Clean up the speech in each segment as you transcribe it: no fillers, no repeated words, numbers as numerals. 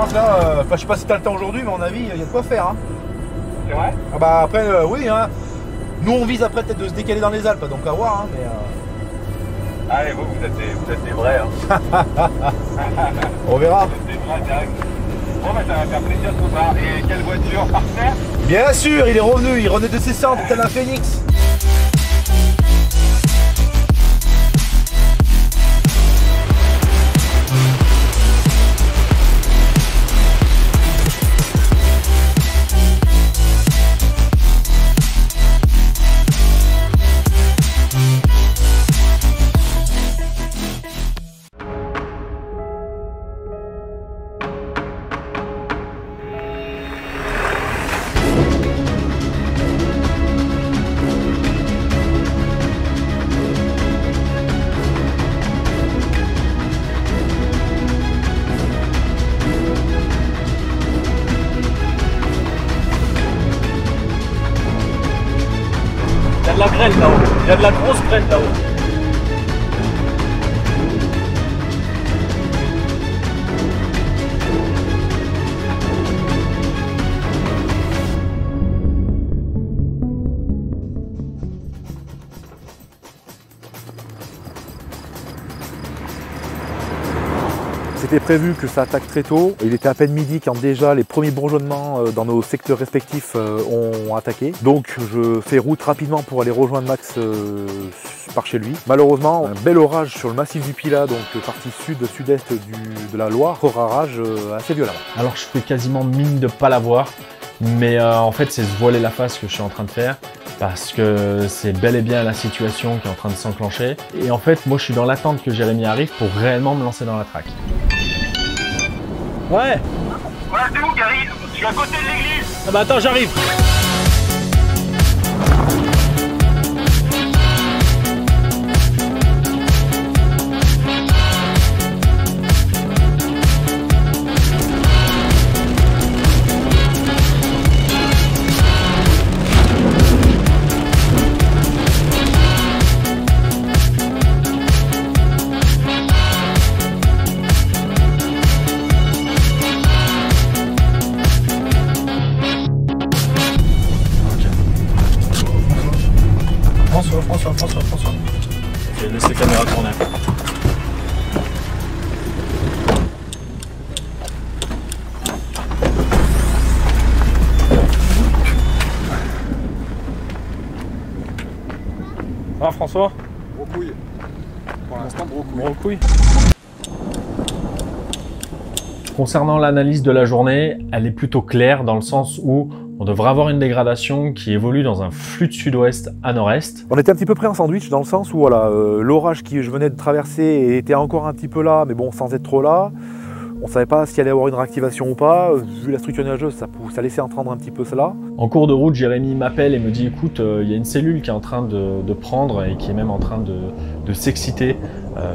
pense là, je sais pas si tu as le temps aujourd'hui, mais à mon avis, il y a de quoi faire. Hein. C'est vrai? Ah bah après, oui, hein. Nous on vise après peut-être de se décaler dans les Alpes, donc à voir. Hein, mais, Allez, vous êtes des vrais. Hein. on verra. Vous êtes des vrais, direct. Bon, bah ça va faire plaisir de vous voir. Et quelle voiture? Partenaire? Bien sûr, il est revenu, il renaît de ses cendres, tel un phénix. Il y a de la graine là-haut. Il y a de la grosse graine là-haut. C'était prévu que ça attaque très tôt. Il était à peine midi quand déjà les premiers bourgeonnements dans nos secteurs respectifs ont attaqué. Donc je fais route rapidement pour aller rejoindre Max par chez lui. Malheureusement, un bel orage sur le massif du Pilat, donc partie sud-sud-est de la Loire, orage assez violemment. Alors je fais quasiment mine de pas l'avoir, mais en fait c'est se voiler la face que je suis en train de faire. Parce que c'est bel et bien la situation qui est en train de s'enclencher. Et en fait, moi je suis dans l'attente que Jérémy arrive pour réellement me lancer dans la track. Ouais. Voilà, c'est où Gary? Je suis à côté de l'église. Ah bah attends, j'arrive. François. Je vais laisser la caméra tourner. Ah François? Brocouille. Pour l'instant, brocouille. Brocouille. Concernant l'analyse de la journée, elle est plutôt claire dans le sens où on devrait avoir une dégradation qui évolue dans un flux de sud-ouest à nord-est. On était un petit peu près en sandwich dans le sens où voilà, l'orage que je venais de traverser était encore un petit peu là, mais bon, sans être trop là. On ne savait pas s'il allait y avoir une réactivation ou pas. Vu la structure nuageuse, ça laissait entendre un petit peu cela. En cours de route, Jérémy m'appelle et me dit écoute, il y a une cellule qui est en train de prendre et qui est même en train de s'exciter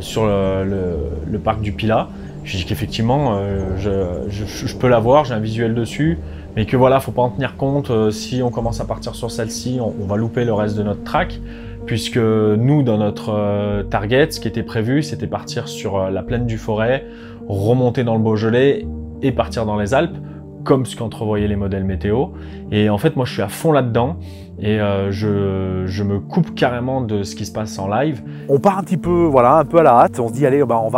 sur le parc du Pilat. Je dis qu'effectivement, je peux la voir, j'ai un visuel dessus, mais que voilà, faut pas en tenir compte. Si on commence à partir sur celle-ci, on va louper le reste de notre track, puisque nous, dans notre target, ce qui était prévu, c'était partir sur la plaine du Forêt, remonter dans le Beaujolais et partir dans les Alpes, comme ce qu'entrevoyaient les modèles météo. Et en fait, moi, je suis à fond là-dedans et je me coupe carrément de ce qui se passe en live. On part un petit peu, voilà, un peu à la hâte. On se dit, allez, bah, on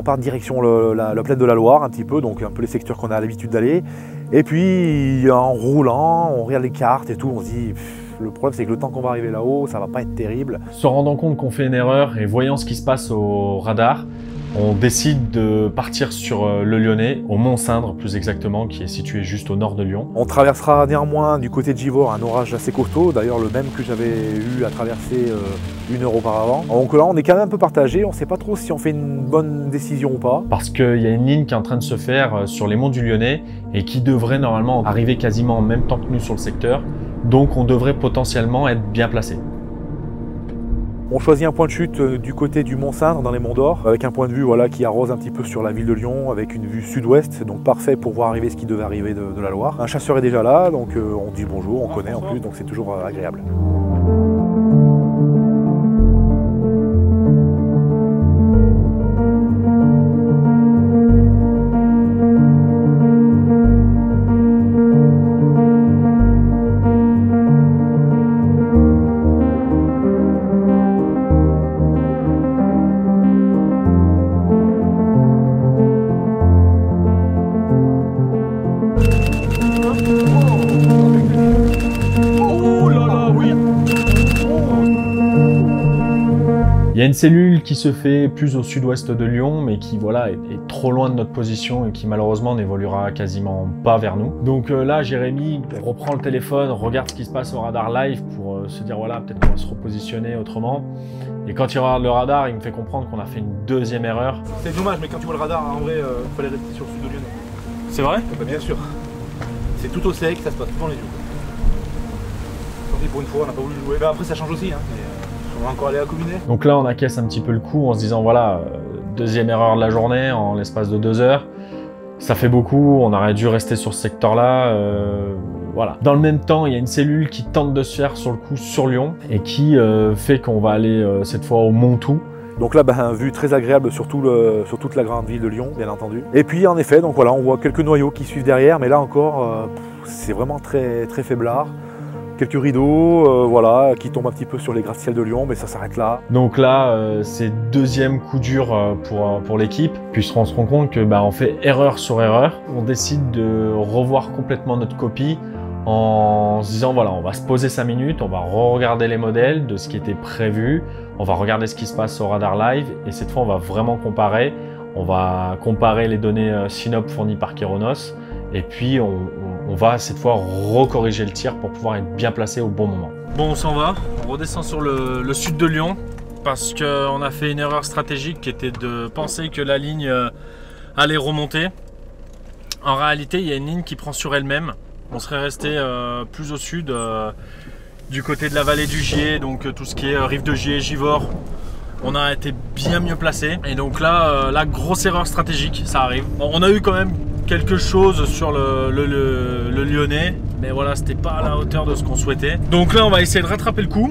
part direction la plaine de la Loire, un petit peu, donc un peu les secteurs qu'on a l'habitude d'aller. Et puis, en roulant, on regarde les cartes et tout, on se dit, le problème c'est que le temps qu'on va arriver là-haut, ça va pas être terrible. Se rendant compte qu'on fait une erreur et voyant ce qui se passe au radar, on décide de partir sur le Lyonnais, au Mont-Cindre plus exactement, qui est situé juste au nord de Lyon. On traversera néanmoins du côté de Givors un orage assez costaud, d'ailleurs le même que j'avais eu à traverser 1 heure auparavant. Donc là on est quand même un peu partagé, on ne sait pas trop si on fait une bonne décision ou pas. Parce qu'il y a une ligne qui est en train de se faire sur les monts du Lyonnais et qui devrait normalement arriver quasiment en même temps que nous sur le secteur. Donc on devrait potentiellement être bien placé. On choisit un point de chute du côté du Mont-Cindre, dans les Monts d'Or, avec un point de vue voilà, qui arrose un petit peu sur la ville de Lyon, avec une vue sud-ouest, donc parfait pour voir arriver ce qui devait arriver de la Loire. Un chasseur est déjà là, donc on dit bonjour, on connaît en plus, donc c'est toujours agréable. a une cellule qui se fait plus au sud-ouest de Lyon, mais qui voilà est trop loin de notre position et qui malheureusement n'évoluera quasiment pas vers nous. Donc là, Jérémy reprend le téléphone, regarde ce qui se passe au radar live pour se dire voilà, peut-être qu'on va se repositionner autrement. Et quand il regarde le radar, il me fait comprendre qu'on a fait une deuxième erreur. C'est dommage, mais quand tu vois le radar, en vrai, il fallait rester sur le sud de Lyon. C'est vrai? Bah, bien sûr. C'est tout au sec, ça se passe tout dans les yeux. Pour une fois, on n'a pas voulu jouer. Mais après, ça change aussi. Hein. On va encore aller à Combiné. Donc là, on acquiesce un petit peu le coup en se disant voilà, deuxième erreur de la journée en l'espace de 2 heures. Ça fait beaucoup, on aurait dû rester sur ce secteur-là. Voilà. Dans le même temps, il y a une cellule qui tente de se faire sur le coup sur Lyon et qui fait qu'on va aller cette fois au Montou. Donc là, vue très agréable sur toute la grande ville de Lyon, bien entendu. Et puis en effet, donc voilà, on voit quelques noyaux qui suivent derrière, mais là encore, c'est vraiment très, très faiblard. Quelques rideaux, voilà, qui tombent un petit peu sur les gratte-ciel de Lyon, mais ça s'arrête là. Donc là, c'est deuxième coup dur pour l'équipe, puisqu'on se rend compte que on fait erreur sur erreur. On décide de revoir complètement notre copie en se disant voilà, on va se poser 5 minutes, on va re-regarder les modèles de ce qui était prévu, on va regarder ce qui se passe au radar live, et cette fois on va vraiment comparer. On va comparer les données Synop fournies par Keronos, et puis on va cette fois recorriger le tir pour pouvoir être bien placé au bon moment. Bon, on s'en va, on redescend sur le sud de Lyon parce qu'on a fait une erreur stratégique qui était de penser que la ligne allait remonter. En réalité, il y a une ligne qui prend sur elle-même. On serait resté plus au sud, du côté de la vallée du Gier, donc tout ce qui est rive de Gier, Givors. On a été bien mieux placé. Et donc là, la grosse erreur stratégique, ça arrive. Bon, on a eu quand même quelque chose sur le Lyonnais, mais voilà, c'était pas à la hauteur de ce qu'on souhaitait. Donc là, on va essayer de rattraper le coup.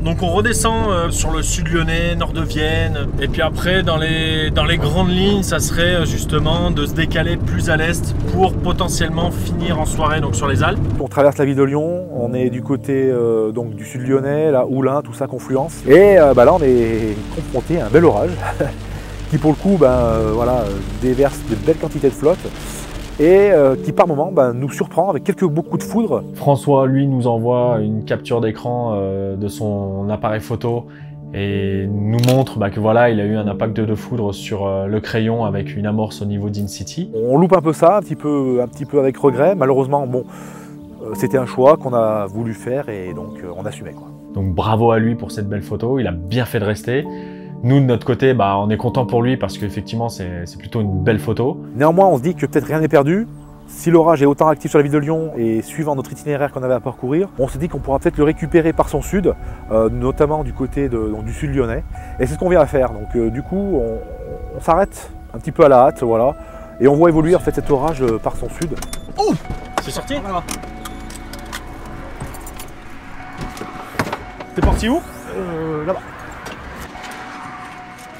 Donc on redescend sur le sud lyonnais, nord de Vienne, et puis après dans les grandes lignes, ça serait justement de se décaler plus à l'est pour potentiellement finir en soirée donc sur les Alpes. On traverse la ville de Lyon, on est du côté donc du sud lyonnais, là, Oulin, tout ça, Confluence. Et là on est confronté à un bel orage qui pour le coup voilà, déverse de belles quantités de flotte. Et qui par moment nous surprend avec beaucoup de foudre. François, lui, nous envoie une capture d'écran de son appareil photo et nous montre que voilà, il a eu un impact de foudre sur le crayon avec une amorce au niveau d'InCity. On loupe un peu ça, un petit peu avec regret. Malheureusement, bon, c'était un choix qu'on a voulu faire et donc on assumait, quoi. Donc bravo à lui pour cette belle photo, il a bien fait de rester. Nous, de notre côté, on est content pour lui parce qu'effectivement, c'est plutôt une belle photo. Néanmoins, on se dit que peut-être rien n'est perdu. Si l'orage est autant actif sur la ville de Lyon et suivant notre itinéraire qu'on avait à parcourir, on se dit qu'on pourra peut-être le récupérer par son sud, notamment du côté du sud lyonnais. Et c'est ce qu'on vient à faire. Donc du coup, on s'arrête un petit peu à la hâte, voilà. Et on voit évoluer en fait cet orage par son sud. Oh, c'est sorti là-bas. T'es parti où? Là-bas.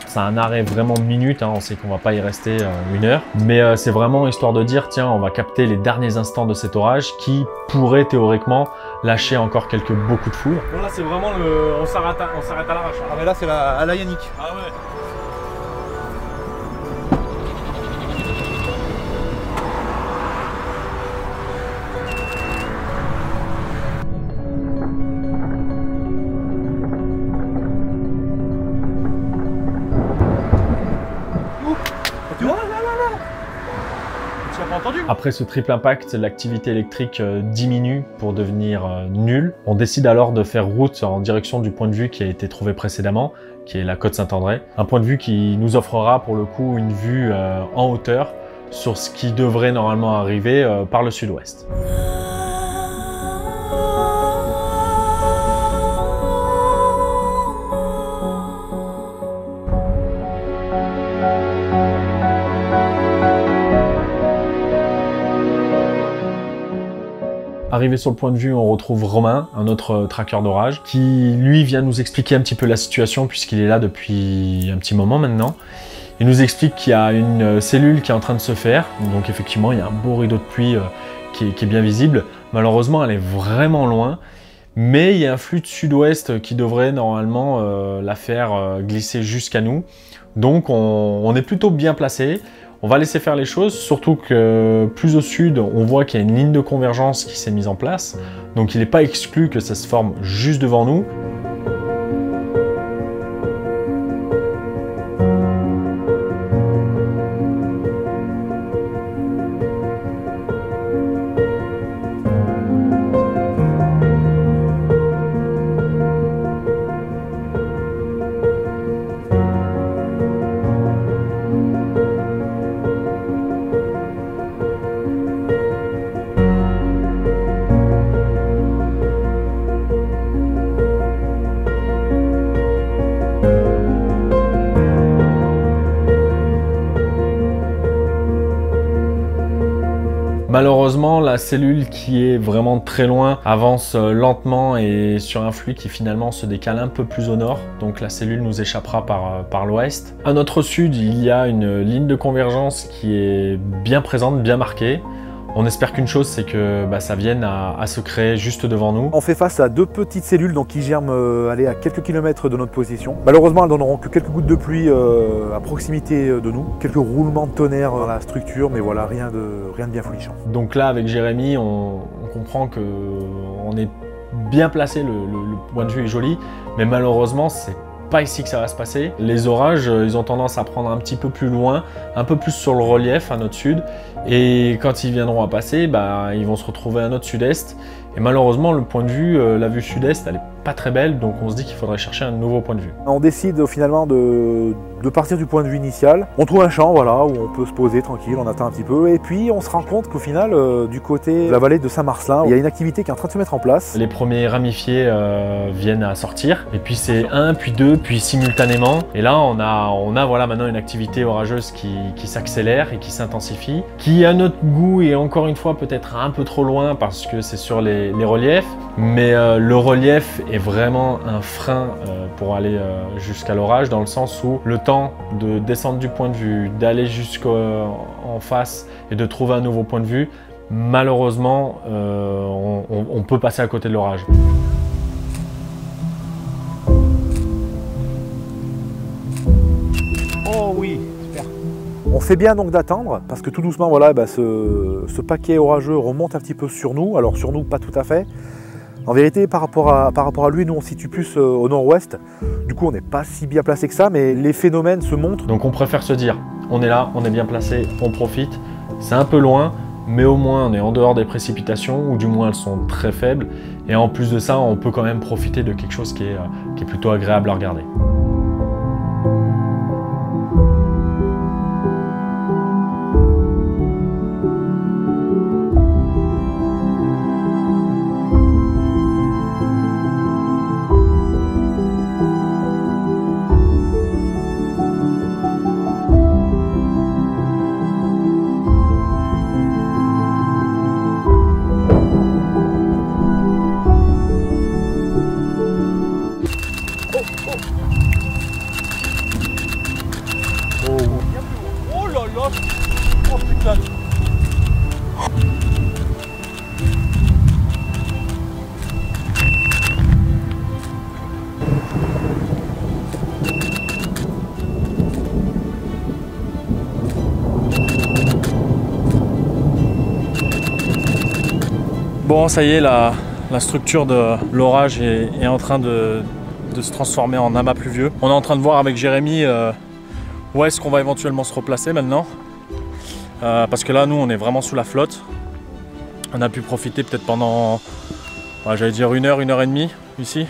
C'est un arrêt vraiment de minutes, on sait qu'on va pas y rester 1 heure, mais c'est vraiment histoire de dire tiens, on va capter les derniers instants de cet orage qui pourrait théoriquement lâcher encore beaucoup de foudre. Bon là c'est vraiment on s'arrête à l'arrache. Ah mais là c'est à la Yannick. Ah ouais. Après ce triple impact, l'activité électrique diminue pour devenir nulle. On décide alors de faire route en direction du point de vue qui a été trouvé précédemment, qui est la côte Saint-André. Un point de vue qui nous offrera pour le coup une vue en hauteur sur ce qui devrait normalement arriver par le sud-ouest. Arrivé sur le point de vue, on retrouve Romain, un autre tracker d'orage, qui lui vient nous expliquer un petit peu la situation puisqu'il est là depuis un petit moment maintenant. Il nous explique qu'il y a une cellule qui est en train de se faire, donc effectivement il y a un beau rideau de pluie qui est bien visible. Malheureusement elle est vraiment loin, mais il y a un flux de sud-ouest qui devrait normalement la faire glisser jusqu'à nous. Donc on est plutôt bien placé. On va laisser faire les choses, surtout que plus au sud, on voit qu'il y a une ligne de convergence qui s'est mise en place. Donc il n'est pas exclu que ça se forme juste devant nous. Malheureusement, la cellule qui est vraiment très loin avance lentement et sur un flux qui finalement se décale un peu plus au nord. Donc la cellule nous échappera par l'ouest. À notre sud, il y a une ligne de convergence qui est bien présente, bien marquée. On espère qu'une chose, c'est que ça vienne à se créer juste devant nous. On fait face à deux petites cellules donc, qui germent à quelques kilomètres de notre position. Malheureusement, elles donneront que quelques gouttes de pluie à proximité de nous. Quelques roulements de tonnerre dans la structure, mais voilà, rien de bien folichant. Donc là, avec Jérémy, on comprend qu'on est bien placé, le point de vue est joli, mais malheureusement, c'est pas ici que ça va se passer. Les orages, ils ont tendance à prendre un petit peu plus loin, un peu plus sur le relief à notre sud. Et quand ils viendront à passer, ils vont se retrouver à notre sud-est. Et malheureusement, le point de vue, la vue sud-est, elle est pas très belle. Donc on se dit qu'il faudrait chercher un nouveau point de vue. On décide finalement de partir du point de vue initial. On trouve un champ voilà, où on peut se poser tranquille, on attend un petit peu. Et puis on se rend compte qu'au final, du côté de la vallée de Saint-Marcelin, il y a une activité qui est en train de se mettre en place. Les premiers ramifiés viennent à sortir. Et puis c'est un, puis deux, puis simultanément. Et là, on a voilà, maintenant une activité orageuse qui s'accélère et qui s'intensifie. Qui à notre goût est encore une fois peut-être un peu trop loin parce que c'est sur les reliefs. Mais le relief est vraiment un frein pour aller jusqu'à l'orage dans le sens où le temps de descendre du point de vue, d'aller jusqu'en face et de trouver un nouveau point de vue, malheureusement, on peut passer à côté de l'orage. Oh oui, super. On fait bien donc d'attendre parce que tout doucement, voilà, ce paquet orageux remonte un petit peu sur nous. Alors sur nous, pas tout à fait. En vérité, par rapport à lui, nous on se situe plus au nord-ouest. Du coup, on n'est pas si bien placé que ça, mais les phénomènes se montrent. Donc on préfère se dire, on est là, on est bien placé, on profite. C'est un peu loin, mais au moins on est en dehors des précipitations, ou du moins elles sont très faibles. Et en plus de ça, on peut quand même profiter de quelque chose qui est plutôt agréable à regarder. Oh là là. Oh putain. Bon, ça y est, la structure de l'orage est en train de se transformer en amas pluvieux. On est en train de voir avec Jérémy où est-ce qu'on va éventuellement se replacer maintenant. Parce que là, nous, on est vraiment sous la flotte. On a pu profiter peut-être pendant, j'allais dire 1 heure, 1 heure et demie ici.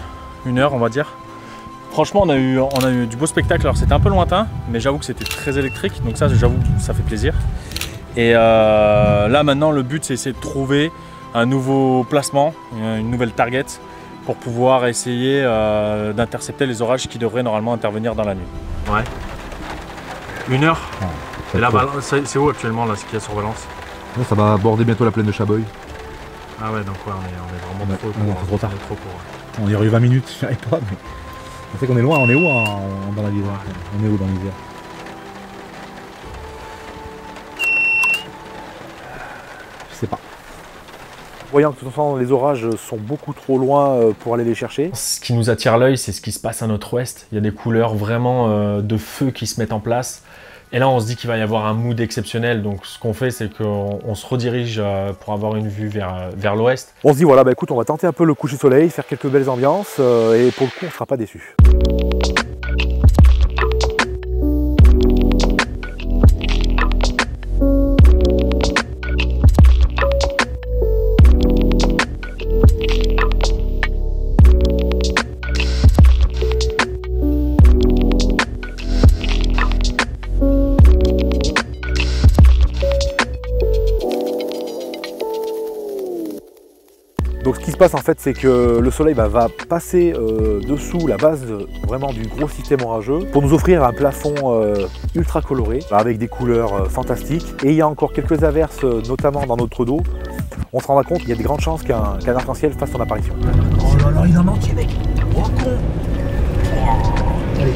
1 heure, on va dire. Franchement, on a eu du beau spectacle. Alors, c'était un peu lointain, mais j'avoue que c'était très électrique. Donc ça, j'avoue, ça fait plaisir. Et là, maintenant, le but, c'est essayer de trouver un nouveau placement, une nouvelle target pour pouvoir essayer d'intercepter les orages qui devraient normalement intervenir dans la nuit. Ouais. 1 heure. Et là, c'est où actuellement là, ce qu'il y a sur Valence? Ça va aborder bientôt la plaine de Chaboy. Ah ouais, donc ouais, on est vraiment trop tard. trop court. On y aurait eu 20 minutes, je n'arrive pas, mais on sait qu'on est loin, on est où dans la l'Isère? On est où dans l'Isère? Je sais pas. Voyant que de toute façon les orages sont beaucoup trop loin pour aller les chercher. Ce qui nous attire l'œil, c'est ce qui se passe à notre ouest. Il y a des couleurs vraiment de feu qui se mettent en place. Et là, on se dit qu'il va y avoir un mood exceptionnel. Donc, ce qu'on fait, c'est qu'on se redirige pour avoir une vue vers l'ouest. On se dit, voilà, écoute, on va tenter un peu le coucher de soleil, faire quelques belles ambiances. Et pour le coup, on ne sera pas déçus. Donc ce qui se passe en fait, c'est que le soleil va passer dessous la base vraiment du gros système orageux pour nous offrir un plafond ultra coloré avec des couleurs fantastiques. Et il y a encore quelques averses, notamment dans notre dos. On se rendra compte qu'il y a de grandes chances qu'un arc-en-ciel fasse son apparition. Oh là là, il est en entier, mec. Oh con. Allez.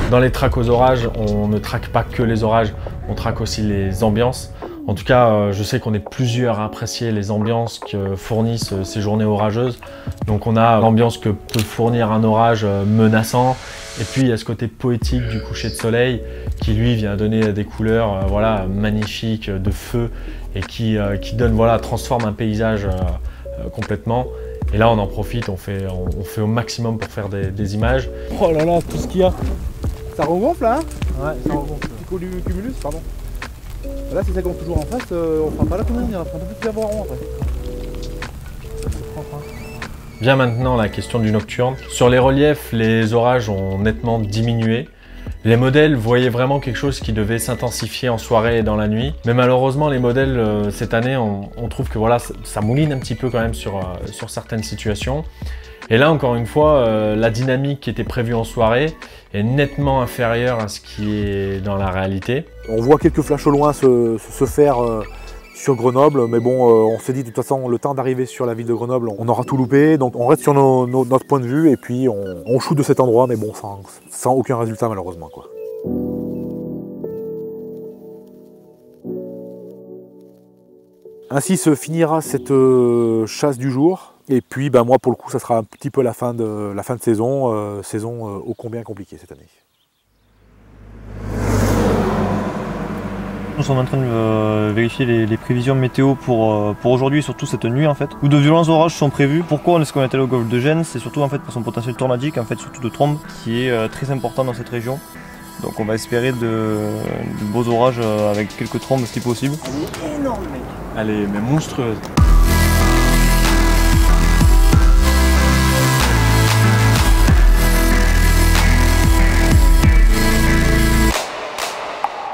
Dans les tracks aux orages, on ne traque pas que les orages, on traque aussi les ambiances. En tout cas, je sais qu'on est plusieurs à apprécier les ambiances que fournissent ces journées orageuses. Donc on a l'ambiance que peut fournir un orage menaçant, et puis il y a ce côté poétique du coucher de soleil qui lui vient donner des couleurs voilà, magnifiques de feu et qui donne, voilà, transforme un paysage complètement. Et là on en profite, on fait au maximum pour faire des images. Oh là là, tout ce qu'il y a. Ça regonfle là, hein? Ouais, ça remonte. Pico du cumulus, pardon. Là, si ça gonfle toujours en face, on fera pas la connerie, on fera un peu plus d'avant après. Vient maintenant la question du nocturne. Sur les reliefs, les orages ont nettement diminué. Les modèles voyaient vraiment quelque chose qui devait s'intensifier en soirée et dans la nuit. Mais malheureusement, les modèles, cette année, on trouve que voilà, ça mouline un petit peu quand même sur certaines situations. Et là, encore une fois, la dynamique qui était prévue en soirée est nettement inférieure à ce qui est dans la réalité. On voit quelques flashs au loin se faire sur Grenoble, mais bon, on s'est dit de toute façon, le temps d'arriver sur la ville de Grenoble, on aura tout loupé, donc on reste sur notre point de vue et puis on shoot de cet endroit, mais bon, sans aucun résultat malheureusement, quoi. Ainsi se finira cette chasse du jour. Et puis moi pour le coup ça sera un petit peu la fin de saison, saison ô combien compliquée cette année. Nous sommes en train de vérifier les prévisions météo pour aujourd'hui, surtout cette nuit en fait, où de violents orages sont prévus. Pourquoi est-ce qu'on est allé au golfe de Gênes? C'est surtout en fait pour son potentiel tornadique, en fait surtout de trombe, qui est très important dans cette région. Donc on va espérer de beaux orages avec quelques trombes si possible. Elle est énorme, mec. Elle est mais monstrueuse.